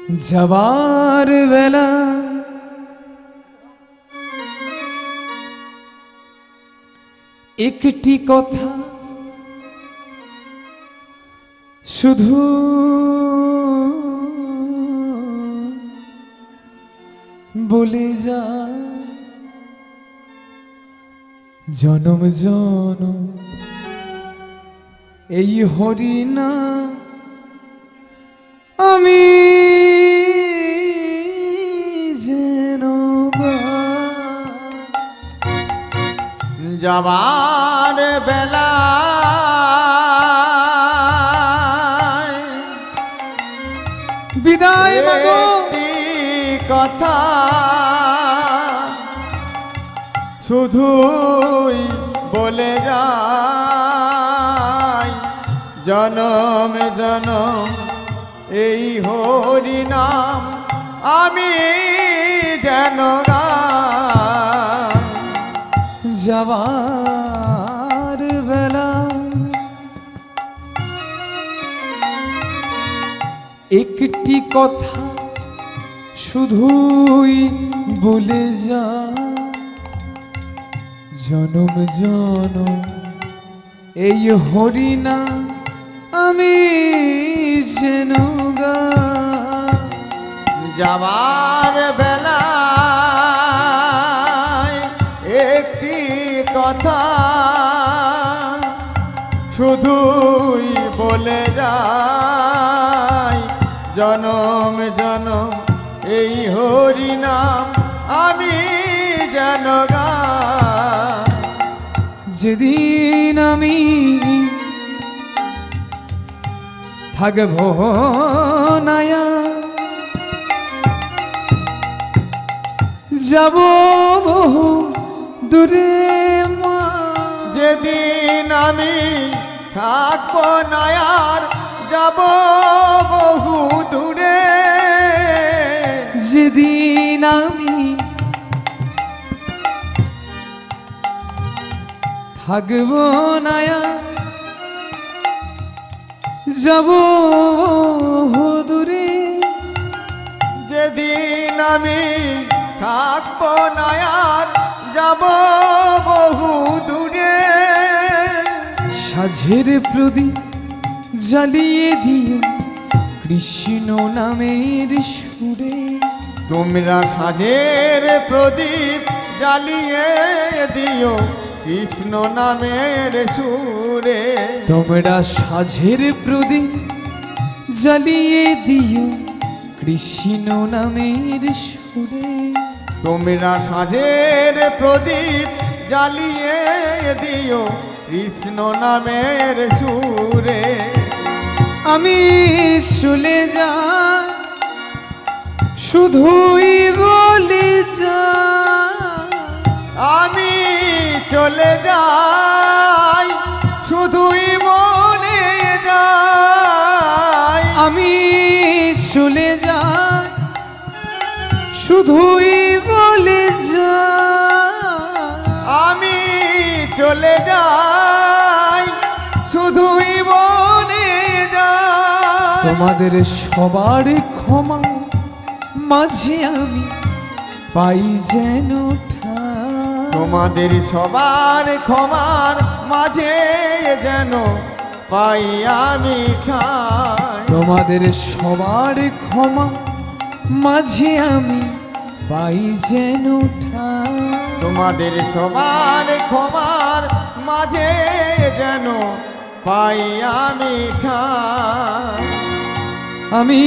যাবার বেলা একটি কথা শুধু বলে যা, জনম জনম এই হরিনা আমি যেন যাবার বেলা বিদায় মাগো কথা শুধুই বলে যাই, জনম জনম এই হরি নাম আমি যেন গাই। যাবার বেলা একটি কথা শুধুই বলে যা, জনম জনম এই হরিনা আমি যেন গাই। যাবার বেলা একটি কথা শুধুই বলে যাই, জনম জনম এই হরি নাম আমি যেন গাই। যেদিন আমি থাকব নায়া, যাব বহু দূরে মা। যেদিন আমি থাকবো না আর যাব বহু দূরে, যেদিন আমি থাকব নায়া, যাব বহু দূরে। যেদিন আমি থাকবো না আর যাব বহু দূরে, সাঝের প্রদীপ জ্বালিয়ে দিও কৃষ্ণ নামের সুরে। তোমরা সাজের প্রদীপ জ্বালিয়ে দিও কৃষ্ণ নামের সুরে। তোমরা সাঝের প্রদীপ জ্বালিয়ে দিও কৃষ্ণ নামের সুরে। তোমরা সাজের প্রদীপ জ্বালিয়ে দিও কৃষ্ণ নামের সুরে। আমি চলে যাই শুধুই বলে যা, আমি চলে যাই শুধুই বলে যাই। আমি চলে যাই শুধুই বলে যা, আমি চলে যাই শুধুই বলে যাই। তোমাদের সবার ক্ষমা মাঝে আমি পাই যেন ঠাঁই। তোমাদের সবার ক্ষমার মাঝে যেন পাই আমি ঠাঁই। তোমাদের সবার ক্ষমা মাঝে আমি পাই যেন ঠাঁই। তোমাদের সবার ক্ষমার মাঝে যেন পাই আমি ঠাঁই। আমি